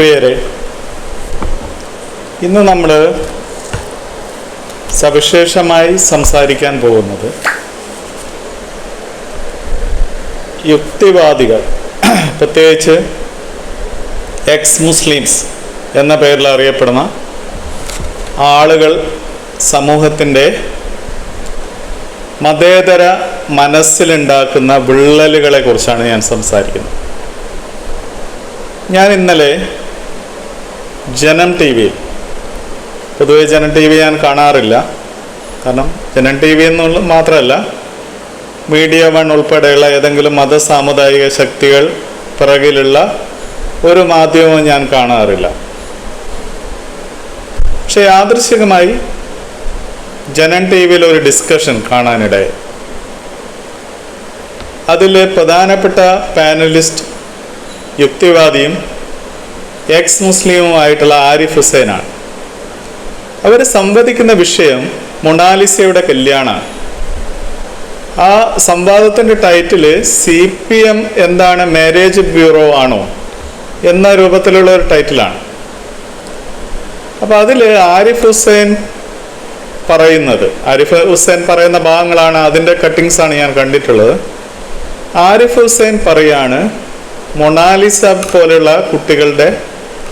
പ്രിയരെ, ഇന്ന് നമ്മൾ സവിശേഷമായി സംസാരിക്കാൻ പോകുന്നത് യുക്തിവാദികൾ, പ്രത്യേകിച്ച് എക്സ് മുസ്ലിംസ് എന്ന പേരിൽ അറിയപ്പെടുന്ന ആളുകൾ സമൂഹത്തിൻ്റെ മതേതര മനസ്സിലുണ്ടാക്കുന്ന വിള്ളലുകളെ കുറിച്ചാണ് ഞാൻ സംസാരിക്കുന്നത്. ഞാൻ ഇന്നലെ ജനം ടി വി, പൊതുവെ ജനം ടി വി ഞാൻ കാണാറില്ല, കാരണം ജനം ടി വി എന്നുള്ള മാത്രമല്ല, മീഡിയ വൺ ഉൾപ്പെടെയുള്ള ഏതെങ്കിലും മത സാമുദായിക ശക്തികൾ പിറകിലുള്ള ഒരു മാധ്യമവും ഞാൻ കാണാറില്ല. പക്ഷെ യാദൃശ്ചികമായി ജനം ടി വിയിൽ ഒരു ഡിസ്കഷൻ കാണാനിടയായി. അതിൽ പ്രധാനപ്പെട്ട പാനലിസ്റ്റ് യുക്തിവാദിയും എക്സ് മുസ്ലിമുമായിട്ടുള്ള ആരിഫ് ഹുസൈനാണ്. അവർ സംവദിക്കുന്ന വിഷയം മൊണാലിസയുടെ കല്യാണമാണ്. ആ സംവാദത്തിൻ്റെ ടൈറ്റില് CPM എന്താണ്, മാരേജ് ബ്യൂറോ ആണോ എന്ന രൂപത്തിലുള്ള ഒരു ടൈറ്റിലാണ്. അപ്പോൾ അതിൽ ആരിഫ് ഹുസൈൻ പറയുന്ന ഭാഗങ്ങളാണ്, അതിൻ്റെ കട്ടിങ്സാണ് ഞാൻ കണ്ടിട്ടുള്ളത്. ആരിഫ് ഹുസൈൻ പറയാണ്, മൊണാലിസ പോലെയുള്ള കുട്ടികളുടെ,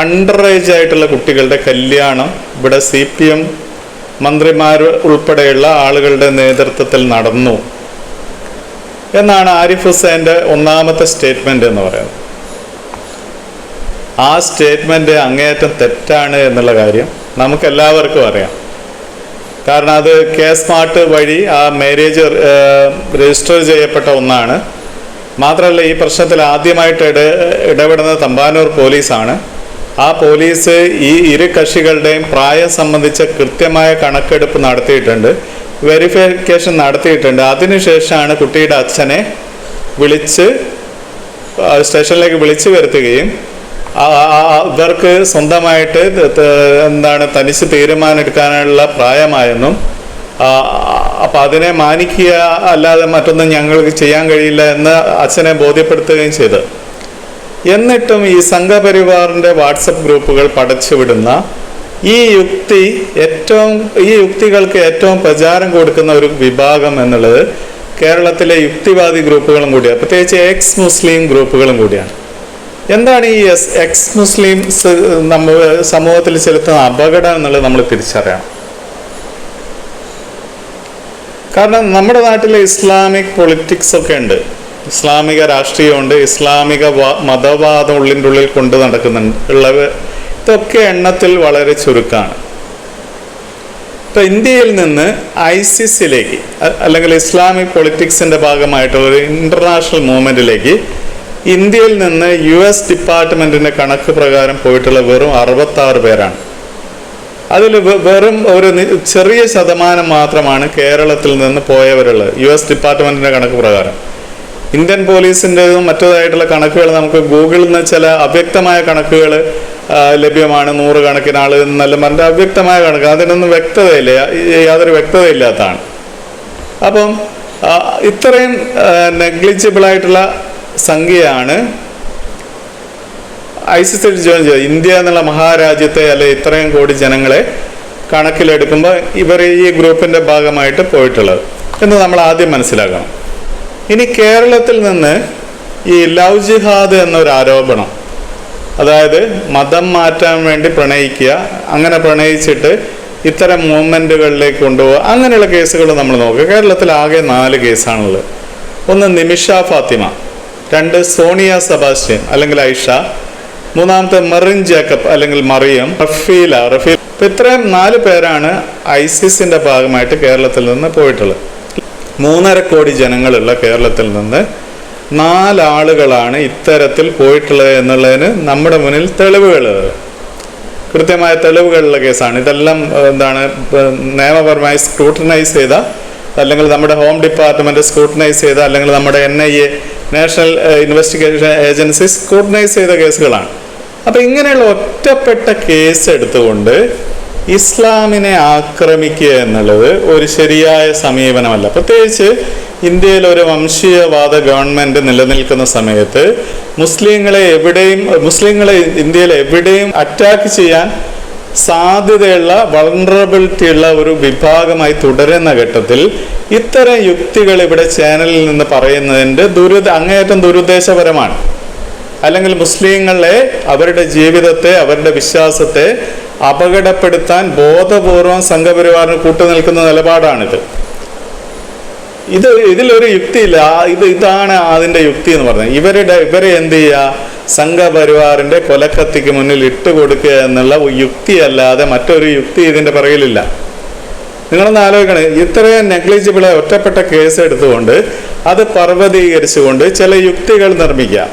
അണ്ടർ ഏജ് ആയിട്ടുള്ള കുട്ടികളുടെ കല്യാണം ഇവിടെ CPM മന്ത്രിമാർ ഉൾപ്പെടെയുള്ള ആളുകളുടെ നേതൃത്വത്തിൽ നടന്നു എന്നാണ് ആരിഫ് ഹുസൈൻ്റെ ഒന്നാമത്തെ സ്റ്റേറ്റ്മെൻറ്റ് എന്ന് പറയുന്നത്. ആ സ്റ്റേറ്റ്മെൻറ്റ് അങ്ങേയറ്റം തെറ്റാണ് എന്നുള്ള കാര്യം നമുക്കെല്ലാവർക്കും അറിയാം. കാരണം അത് K-സ്മാർട്ട് വഴി ആ മാരേജ് രജിസ്റ്റർ ചെയ്യപ്പെട്ട ഒന്നാണ്. മാത്രമല്ല, ഈ പ്രശ്നത്തിൽ ആദ്യമായിട്ട് ഇടപെടുന്നത് തമ്പാനൂർ പോലീസാണ്. ആ പോലീസ് ഈ ഇരു കക്ഷികളുടെയും പ്രായം സംബന്ധിച്ച കൃത്യമായ കണക്കെടുപ്പ് നടത്തിയിട്ടുണ്ട്, വെരിഫിക്കേഷൻ നടത്തിയിട്ടുണ്ട്. അതിനുശേഷമാണ് കുട്ടിയുടെ അച്ഛനെ സ്റ്റേഷനിലേക്ക് വിളിച്ചു വരുത്തുകയും ഇവർക്ക് സ്വന്തമായിട്ട് തനിച്ച് തീരുമാനമെടുക്കാനുള്ള പ്രായമായെന്നും അപ്പം അതിനെ മാനിക്കുക അല്ലാതെ മറ്റൊന്നും ഞങ്ങൾക്ക് ചെയ്യാൻ കഴിയില്ല എന്ന് അച്ഛനെ ബോധ്യപ്പെടുത്തുകയും ചെയ്തു. എന്നിട്ടും ഈ സംഘപരിവാറിൻ്റെ വാട്സപ്പ് ഗ്രൂപ്പുകൾ പടച്ചുവിടുന്ന ഈ യുക്തികൾക്ക് ഏറ്റവും പ്രചാരം കൊടുക്കുന്ന ഒരു വിഭാഗം എന്നുള്ളത് കേരളത്തിലെ യുക്തിവാദി ഗ്രൂപ്പുകളും കൂടിയാണ്, പ്രത്യേകിച്ച് എക്സ് മുസ്ലിം ഗ്രൂപ്പുകളും കൂടിയാണ്. എന്താണ് ഈ എക്സ് മുസ്ലിംസ് സമൂഹത്തിൽ ചെലുത്തുന്ന അപകടം എന്നുള്ളത് നമ്മൾ തിരിച്ചറിയണം. കാരണം നമ്മുടെ നാട്ടിലെ ഇസ്ലാമിക് പൊളിറ്റിക്സ് ഒക്കെ ഉണ്ട്, ഇസ്ലാമിക രാഷ്ട്രീയമുണ്ട്, ഇസ്ലാമിക മതവാദം ഉള്ളിൻ്റെ ഉള്ളിൽ കൊണ്ട് നടക്കുന്നുള്ളത്. ഇതൊക്കെ എണ്ണത്തിൽ വളരെ ചുരുക്കമാണ്. ഇപ്പം ഇന്ത്യയിൽ നിന്ന് ISISലേക്ക് അല്ലെങ്കിൽ ഇസ്ലാമിക് പൊളിറ്റിക്സിൻ്റെ ഭാഗമായിട്ടുള്ള ഒരു ഇൻ്റർനാഷണൽ മൂവ്മെൻറ്റിലേക്ക് ഇന്ത്യയിൽ നിന്ന് US ഡിപ്പാർട്ട്മെൻറ്റിൻ്റെ കണക്ക് പ്രകാരം പോയിട്ടുള്ള വെറും 66 പേരാണ്. അതിൽ വെറും ഒരു ചെറിയ ശതമാനം മാത്രമാണ് കേരളത്തിൽ നിന്ന് പോയവരുള്ളത്, US ഡിപ്പാർട്ട്മെൻറ്റിൻ്റെ കണക്ക് പ്രകാരം. ഇന്ത്യൻ പോലീസിൻ്റെതും മറ്റേതായിട്ടുള്ള കണക്കുകൾ നമുക്ക് ഗൂഗിളിൽ നിന്ന് ചില അവ്യക്തമായ കണക്കുകൾ ലഭ്യമാണ്, 100 കണക്കിന് ആൾ എന്നെല്ലാം പറഞ്ഞ അവ്യക്തമായ കണക്ക്, അതിനൊന്നും വ്യക്തതയില്ല, യാതൊരു വ്യക്തതയില്ലാത്തതാണ്. അപ്പം ഇത്രയും നെഗ്ലിജിബിളായിട്ടുള്ള സംഖ്യയാണ് ISIS ജോയിൻ ചെയ്തത്. ഇന്ത്യ എന്നുള്ള മഹാരാജ്യത്തെ അല്ലെ ഇത്രയും കോടി ജനങ്ങളെ കണക്കിലെടുക്കുമ്പോൾ ഇവർ ഈ ഗ്രൂപ്പിൻ്റെ ഭാഗമായിട്ട് പോയിട്ടുള്ളത് എന്ന് നമ്മൾ ആദ്യം മനസ്സിലാക്കണം. ഇനി കേരളത്തിൽ നിന്ന് ഈ ലവ് ജിഹാദ് എന്നൊരു ആരോപണം, അതായത് മതം മാറ്റാൻ വേണ്ടി പ്രണയിക്കുക, അങ്ങനെ പ്രണയിച്ചിട്ട് ഇത്തരം മൂവ്മെൻറ്റുകളിലേക്ക് കൊണ്ടുപോകുക, അങ്ങനെയുള്ള കേസുകൾ നമ്മൾ നോക്കുക. കേരളത്തിൽ ആകെ 4 കേസാണുള്ളത്. ഒന്ന് നിമിഷ ഫാത്തിമ, 2 സോണിയ സെബാസ്റ്റ്യൻ അല്ലെങ്കിൽ ഐഷ, 3-ാമത്തെ മെറിൻ ജേക്കബ് അല്ലെങ്കിൽ മറിയം, റഫീൽ. ഇത്രയും 4 പേരാണ് ISISന്റെ ഭാഗമായിട്ട് കേരളത്തിൽ നിന്ന് പോയിട്ടുള്ളത്. 3.5 കോടി ജനങ്ങളുള്ള കേരളത്തിൽ നിന്ന് 4 ആളുകളാണ് ഇത്തരത്തിൽ പോയിട്ടുള്ളത് എന്നുള്ളതിന് നമ്മുടെ മുന്നിൽ തെളിവുകൾ, കൃത്യമായ തെളിവുകളുള്ള കേസാണ്. ഇതെല്ലാം നിയമപരമായി സ്ക്രൂട്ടനൈസ് ചെയ്ത, അല്ലെങ്കിൽ നമ്മുടെ ഹോം ഡിപ്പാർട്ട്മെൻറ്റ് സ്ക്രൂട്ടനൈസ് ചെയ്ത, അല്ലെങ്കിൽ നമ്മുടെ NIA national investigation agency scrutinise ചെയ്ത കേസുകളാണ്. അപ്പം ഇങ്ങനെയുള്ള ഒറ്റപ്പെട്ട കേസ് എടുത്തുകൊണ്ട് ഇസ്ലാമിനെ ആക്രമിക്കുക എന്നുള്ളത് ഒരു ശരിയായ സമീപനമല്ല. പ്രത്യേകിച്ച് ഇന്ത്യയിൽ ഒരു വംശീയവാദ ഗവൺമെൻറ് നിലനിൽക്കുന്ന സമയത്ത് മുസ്ലിങ്ങളെ ഇന്ത്യയിൽ എവിടെയും അറ്റാക്ക് ചെയ്യാൻ സാധ്യതയുള്ള വൾണറബിലിറ്റി ഉള്ള ഒരു വിഭാഗമായി തുടരുന്ന ഘട്ടത്തിൽ ഇത്തരം യുക്തികൾ ഇവിടെ ചാനലിൽ നിന്ന് പറയുന്നതിൻ്റെ അങ്ങേയറ്റം ദുരുദ്ദേശപരമാണ്. അല്ലെങ്കിൽ മുസ്ലിങ്ങളെ, അവരുടെ ജീവിതത്തെ, അവരുടെ വിശ്വാസത്തെ അപകടപ്പെടുത്താൻ ബോധപൂർവം സംഘപരിവാറിന് കൂട്ടുനിൽക്കുന്ന നിലപാടാണിത്. ഇതിലൊരു യുക്തിയില്ല. ഇതാണ് അതിൻ്റെ യുക്തി എന്ന് പറഞ്ഞത്. ഇവരെ എന്ത് ചെയ്യുക, സംഘപരിവാറിൻ്റെ കൊലക്കത്തിക്ക് മുന്നിൽ ഇട്ടുകൊടുക്കുക എന്നുള്ള യുക്തിയല്ലാതെ മറ്റൊരു യുക്തി ഇതിൻ്റെ പിറകിലില്ല. നിങ്ങളൊന്ന് ആലോചിക്കണേ, ഇത്രയും നെഗ്ലിജിബിളായ ഒറ്റപ്പെട്ട കേസ് എടുത്തുകൊണ്ട് അത് പർവ്വതീകരിച്ചുകൊണ്ട് ചില യുക്തികൾ നിർമ്മിക്കുക,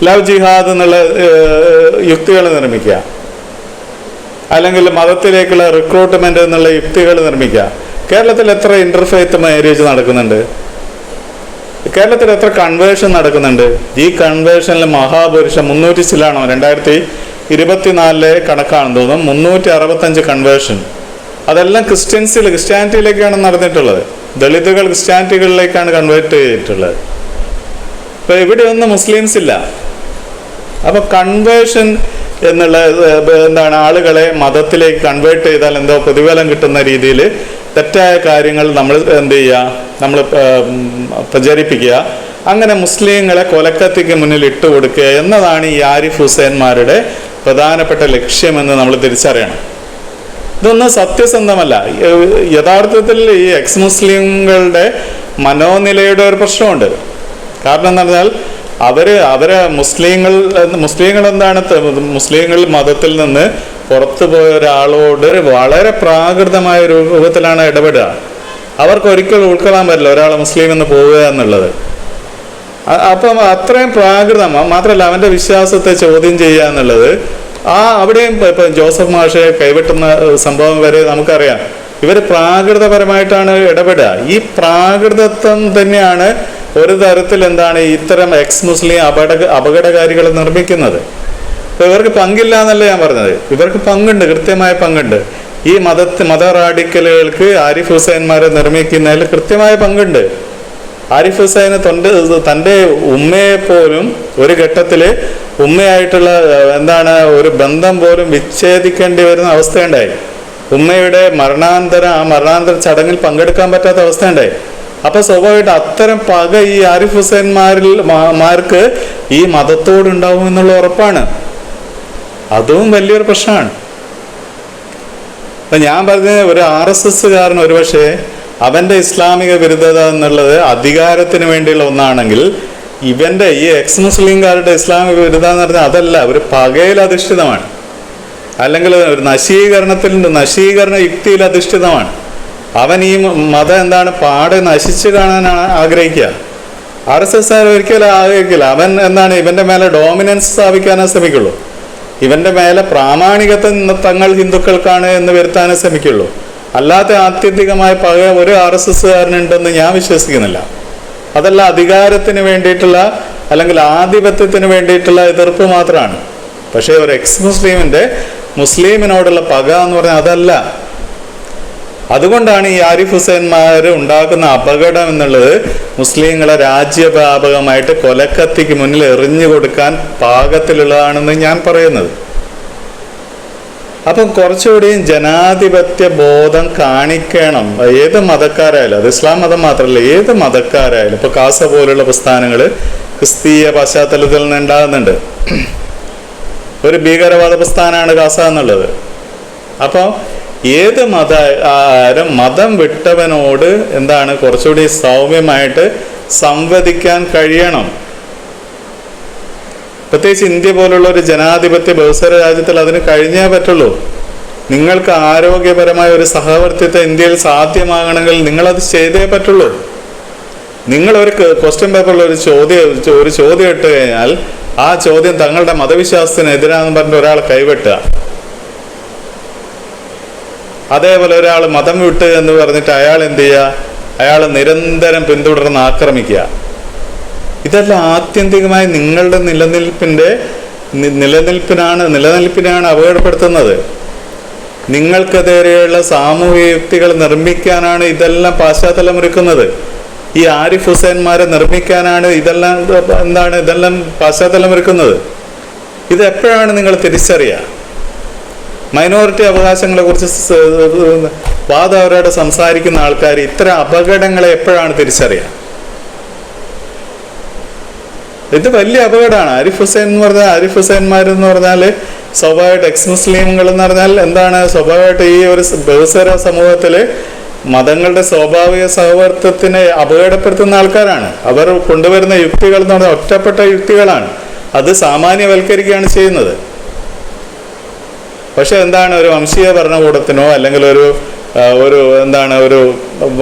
ലവ് ജിഹാദ് എന്നുള്ള യുക്തികൾ നിർമ്മിക്കുക, അല്ലെങ്കിൽ മതത്തിലേക്കുള്ള റിക്രൂട്ട്മെന്റ് എന്നുള്ള യുക്തികൾ നിർമ്മിക്കുക. കേരളത്തിൽ എത്ര ഇന്റർഫെയ്ത്ത് മാരേജ് നടക്കുന്നുണ്ട്? കേരളത്തിൽ എത്ര കൺവേർഷൻ നടക്കുന്നുണ്ട്? ഈ കൺവേർഷനിൽ മഹാപുരുഷം 300 ചില്ലാണോ, 2024 കണക്കാണെന്ന് തോന്നുന്നു, 365 കൺവേർഷൻ. അതെല്ലാം ക്രിസ്ത്യാനിറ്റിയിലേക്കാണ് നടന്നിട്ടുള്ളത്. ദളിതുകൾ ക്രിസ്ത്യാനിറ്റികളിലേക്കാണ് കൺവേർട്ട് ചെയ്തിട്ടുള്ളത്. ഇപ്പൊ ഇവിടെയൊന്നും മുസ്ലിംസ് ഇല്ല. അപ്പൊ കൺവേർഷൻ എന്നുള്ള എന്താണ്, ആളുകളെ മതത്തിലേക്ക് കൺവേർട്ട് ചെയ്താൽ എന്തോ പ്രതിഫലം കിട്ടുന്ന രീതിയിൽ തെറ്റായ കാര്യങ്ങൾ നമ്മൾ എന്ത് ചെയ്യുക, നമ്മൾ പ്രചരിപ്പിക്കുക, അങ്ങനെ മുസ്ലിങ്ങളെ കൊലക്കത്തിക്ക് മുന്നിൽ ഇട്ടുകൊടുക്കുക എന്നതാണ് ഈ ആരിഫ് ഹുസൈൻമാരുടെ പ്രധാനപ്പെട്ട ലക്ഷ്യമെന്ന് നമ്മൾ തിരിച്ചറിയണം. ഇതൊന്നും സത്യസന്ധമല്ല. യഥാർത്ഥത്തിൽ ഈ എക്സ് മുസ്ലിങ്ങളുടെ മനോനിലയുടെ ഒരു പ്രശ്നമുണ്ട്. കാരണം എന്ന് പറഞ്ഞാൽ അവരെ മുസ്ലിങ്ങൾ എന്താണ്, മുസ്ലിങ്ങൾ മതത്തിൽ നിന്ന് പുറത്തു പോയ ഒരാളോട് വളരെ പ്രാകൃതമായ രൂപത്തിലാണ് ഇടപെടുക. അവർക്ക് ഒരിക്കലും ഉൾക്കൊള്ളാൻ പറ്റില്ല ഒരാളെ മുസ്ലിം എന്ന് പോവുക എന്നുള്ളത്. അപ്പം അത്രയും പ്രാകൃതമാണ്. മാത്രമല്ല അവൻ്റെ വിശ്വാസത്തെ ചോദ്യം ചെയ്യുക എന്നുള്ളത് അവിടെയും ഇപ്പം ജോസഫ് മാഷെ കൈവെട്ടുന്ന സംഭവം വരെ നമുക്കറിയാം. ഇവർ പ്രാകൃതപരമായിട്ടാണ് ഇടപെടുക. ഈ പ്രാകൃതത്വം തന്നെയാണ് ഒരു തരത്തിൽ എന്താണ് ഇത്തരം എക്സ് മുസ്ലിം അപകടകാരികളെ നിർമ്മിക്കുന്നത്. ഇപ്പൊ ഇവർക്ക് പങ്കില്ല എന്നല്ല ഞാൻ പറഞ്ഞത്, ഇവർക്ക് പങ്കുണ്ട്, കൃത്യമായ പങ്കുണ്ട്. ഈ മത റാഡിക്കലുകൾക്ക് ആരിഫ് ഹുസൈൻമാരെ നിർമ്മിക്കുന്നതിൽ കൃത്യമായ പങ്കുണ്ട്. ആരിഫ് ഹുസൈന് തൻ്റെ ഉമ്മയെ പോലും ഒരു ഘട്ടത്തില് ഉമ്മയായിട്ടുള്ള ഒരു ബന്ധം പോലും വിച്ഛേദിക്കേണ്ടി വരുന്ന അവസ്ഥയുണ്ടായി. ഉമ്മയുടെ മരണാന്തര ചടങ്ങിൽ പങ്കെടുക്കാൻ പറ്റാത്ത അവസ്ഥയുണ്ടായി. അപ്പൊ സ്വാഭാവികമായിട്ട് അത്തരം പക ഈ ആരിഫ് ഹുസൈൻമാർക്ക് ഈ മതത്തോടുണ്ടാവും എന്നുള്ള ഉറപ്പാണ്. അതും വലിയൊരു പ്രശ്നമാണ്. അപ്പൊ ഞാൻ പറഞ്ഞത്, ഒരു RSSകാരൻ ഒരുപക്ഷെ അവന്റെ ഇസ്ലാമിക വിരുദ്ധത എന്നുള്ളത് അധികാരത്തിന് വേണ്ടിയുള്ള ഒന്നാണെങ്കിൽ, ഇവന്റെ ഈ എക്സ് മുസ്ലിംകാരുടെ ഇസ്ലാമിക വിരുദ്ധത എന്ന് പറഞ്ഞാൽ അതല്ല, ഒരു പകയിൽ അധിഷ്ഠിതമാണ്, അല്ലെങ്കിൽ ഒരു നശീകരണ യുക്തിയിൽ അധിഷ്ഠിതമാണ്. അവൻ ഈ മതം പാടെ നശിച്ചു കാണാനാണ് ആഗ്രഹിക്കുക. RSS ഒരിക്കലും ആഗ്രഹിക്കില്ല. അവൻ ഇവന്റെ മേലെ ഡോമിനൻസ് സ്ഥാപിക്കാനേ ശ്രമിക്കുള്ളൂ. ഇവന്റെ മേലെ പ്രാമാണികത്വം തങ്ങൾ ഹിന്ദുക്കൾക്കാണ് എന്ന് വരുത്താനേ ശ്രമിക്കുള്ളൂ. അല്ലാത്ത ആത്യന്തികമായ പക ഒരു RSSകാരനുണ്ടെന്ന് ഞാൻ വിശ്വസിക്കുന്നില്ല. അതല്ല അധികാരത്തിന് വേണ്ടിയിട്ടുള്ള അല്ലെങ്കിൽ ആധിപത്യത്തിന് വേണ്ടിയിട്ടുള്ള എതിർപ്പ് മാത്രമാണ്. പക്ഷേ ഒരു എക്സ് മുസ്ലിമിനോടുള്ള പക എന്ന് പറഞ്ഞാൽ അതല്ല. അതുകൊണ്ടാണ് ഈ ആരിഫ് ഹുസൈൻമാർ ഉണ്ടാക്കുന്ന അപകടം എന്നുള്ളത് മുസ്ലിങ്ങളെ രാജ്യവ്യാപകമായിട്ട് കൊലക്കത്തിക്ക് മുന്നിൽ എറിഞ്ഞു കൊടുക്കാൻ പാകത്തിലുള്ളതാണെന്ന് ഞാൻ പറയുന്നത്. അപ്പം കുറച്ചുകൂടിയും ജനാധിപത്യ ബോധം കാണിക്കണം ഏത് മതക്കാരായാലും. അത് ഇസ്ലാം മതം മാത്രമല്ല, ഏത് മതക്കാരായാലും. ഇപ്പൊ കാസ പോലുള്ള പ്രസ്ഥാനങ്ങൾ ക്രിസ്തീയ പശ്ചാത്തലത്തിൽ നിന്ന് ഉണ്ടാകുന്നുണ്ട്. ഒരു ഭീകരവാദ പ്രസ്ഥാനമാണ് കാസ എന്നുള്ളത്. അപ്പോൾ ഏത് മതം വിട്ടവനോട് കുറച്ചുകൂടി സൗമ്യമായിട്ട് സംവദിക്കാൻ കഴിയണം. പ്രത്യേകിച്ച് ഇന്ത്യ പോലുള്ള ഒരു ജനാധിപത്യ ബഹുസ്വര രാജ്യത്തിൽ അതിന് കഴിഞ്ഞേ പറ്റുള്ളൂ. നിങ്ങൾക്ക് ആരോഗ്യപരമായ ഒരു സഹവർത്തിത്വം ഇന്ത്യയിൽ സാധ്യമാകണമെങ്കിൽ നിങ്ങളത് ചെയ്തേ പറ്റുള്ളൂ. നിങ്ങളൊരു ക്വസ്റ്റ്യൻ പേപ്പറിൽ ഒരു ചോദ്യം ഇട്ട് കഴിഞ്ഞാൽ ആ ചോദ്യം തങ്ങളുടെ മതവിശ്വാസത്തിന് എതിരാണെന്ന് പറഞ്ഞിട്ട് ഒരാൾ കൈവെട്ടുക, അതേപോലെ ഒരാൾ മതം വിട്ട് എന്ന് പറഞ്ഞിട്ട് അയാൾ എന്ത് ചെയ്യുക, അയാൾ നിരന്തരം പിന്തുടർന്ന് ആക്രമിക്കുക. ഇതെല്ലാം ആത്യന്തികമായി നിങ്ങളുടെ നിലനിൽപ്പിനെയാണ് അപകടപ്പെടുത്തുന്നത്. നിങ്ങൾക്കെതിരെയുള്ള സാമൂഹിക യുക്തികൾ നിർമ്മിക്കാനാണ് ഇതെല്ലാം പാശ്ചാത്തലമൊരുക്കുന്നത്. ഈ ആരിഫ് ഹുസൈൻമാരെ നിർമ്മിക്കാനാണ് ഇതെല്ലാം പാശ്ചാത്തലമൊരുക്കുന്നത്. ഇത് എപ്പോഴാണ് നിങ്ങൾ തിരിച്ചറിയുക? മൈനോറിറ്റി അവകാശങ്ങളെ കുറിച്ച് വാദവരോട് സംസാരിക്കുന്ന ആൾക്കാർ ഇത്തരം അപകടങ്ങളെ എപ്പോഴാണ് തിരിച്ചറിയുക? ഇത് വലിയ അപകടമാണ്. ആരിഫ് ഹുസൈൻമാരെന്ന് പറഞ്ഞാൽ സ്വാഭാവികമായിട്ട് എക്സ് മുസ്ലിങ്ങൾ എന്ന് പറഞ്ഞാൽ എന്താണ്? സ്വാഭാവികമായിട്ട് ഈ ഒരു ബഹുസ്വര സമൂഹത്തില് മതങ്ങളുടെ സ്വാഭാവിക സഹവർത്തത്തിനെ അപകടപ്പെടുത്തുന്ന ആൾക്കാരാണ്. അവർ കൊണ്ടുവരുന്ന യുക്തികൾ എന്ന് പറഞ്ഞാൽ ഒറ്റപ്പെട്ട യുക്തികളാണ്. അത് സാമാന്യവൽക്കരിക്കുകയാണ് ചെയ്യുന്നത്. പക്ഷെ എന്താണ്, ഒരു വംശീയ ഭരണകൂടത്തിനോ അല്ലെങ്കിൽ ഒരു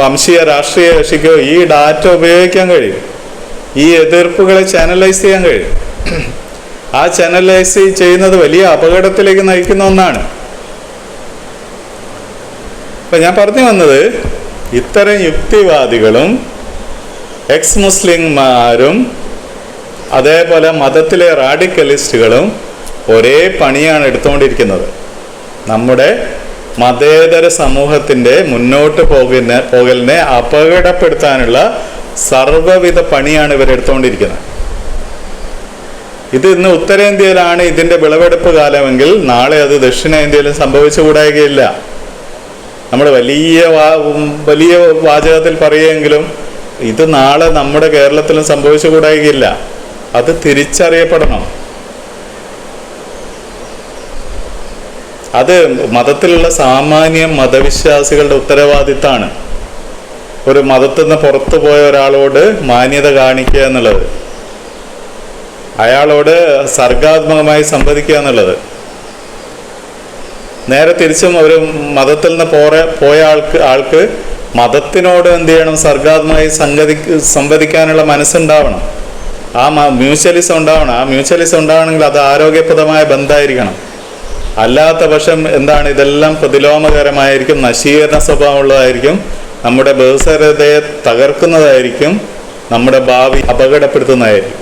വംശീയ രാഷ്ട്രീയ കക്ഷിക്കോ ഈ ഡാറ്റ ഉപയോഗിക്കാൻ കഴിയും. ഈ എതിർപ്പുകളെ ചാനലൈസ് ചെയ്യാൻ കഴിയും. ആ ചാനലൈസ് ചെയ്യുന്നത് വലിയ അപകടത്തിലേക്ക് നയിക്കുന്ന ഒന്നാണ്. അപ്പൊ ഞാൻ പറഞ്ഞു വന്നത്, ഇത്തരം യുക്തിവാദികളും എക്സ് മുസ്ലിംമാരും അതേപോലെ മതത്തിലെ റാഡിക്കലിസ്റ്റുകളും ഒരേ പണിയാണ് എടുത്തുകൊണ്ടിരിക്കുന്നത്. നമ്മുടെ മതേതര സമൂഹത്തിൻ്റെ മുന്നോട്ട് പോകലിനെ അപകടപ്പെടുത്താനുള്ള സർവ്വവിധ പണിയാണ് ഇവരെടുത്തുകൊണ്ടിരിക്കുന്നത്. ഇത് ഇന്ന് ഉത്തരേന്ത്യയിലാണ് ഇതിൻ്റെ വിളവെടുപ്പ് കാലമെങ്കിൽ നാളെ അത് ദക്ഷിണേന്ത്യയിലും സംഭവിച്ചുകൂടായികയില്ല. നമ്മൾ വലിയ വാചകത്തിൽ പറയുമെങ്കിലും ഇത് നാളെ നമ്മുടെ കേരളത്തിലും സംഭവിച്ചുകൂടായികയില്ല. അത് തിരിച്ചറിയപ്പെടണം. അത് മതത്തിലുള്ള സാമാന്യ മതവിശ്വാസികളുടെ ഉത്തരവാദിത്തമാണ്. ഒരു മതത്തിൽ നിന്ന് പുറത്തു പോയ ഒരാളോട് മാന്യത കാണിക്കുക എന്നുള്ളത്, അയാളോട് സർഗാത്മകമായി സംവദിക്കുക എന്നുള്ളത്. നേരെ തിരിച്ചും ഒരു മതത്തിൽ നിന്ന് പോയ ആൾക്ക് മതത്തിനോട് എന്ത് ചെയ്യണം? സർഗാത്മകമായി സംവദിക്കാനുള്ള മനസ്സുണ്ടാവണം. ആ മ്യൂച്വലിസം ഉണ്ടാവണം. ആ മ്യൂച്വലിസം ഉണ്ടാവണമെങ്കിൽ അത് ആരോഗ്യപ്രദമായ ബന്ധമായിരിക്കണം. അല്ലാത്ത പക്ഷം എന്താണ്? ഇതെല്ലാം പ്രതിലോമകരമായിരിക്കും, നശീകരണ സ്വഭാവമുള്ളതായിരിക്കും, നമ്മുടെ ബഹുസ്വരതയെ തകർക്കുന്നതായിരിക്കും, നമ്മുടെ ഭാവി അപകടപ്പെടുത്തുന്നതായിരിക്കും.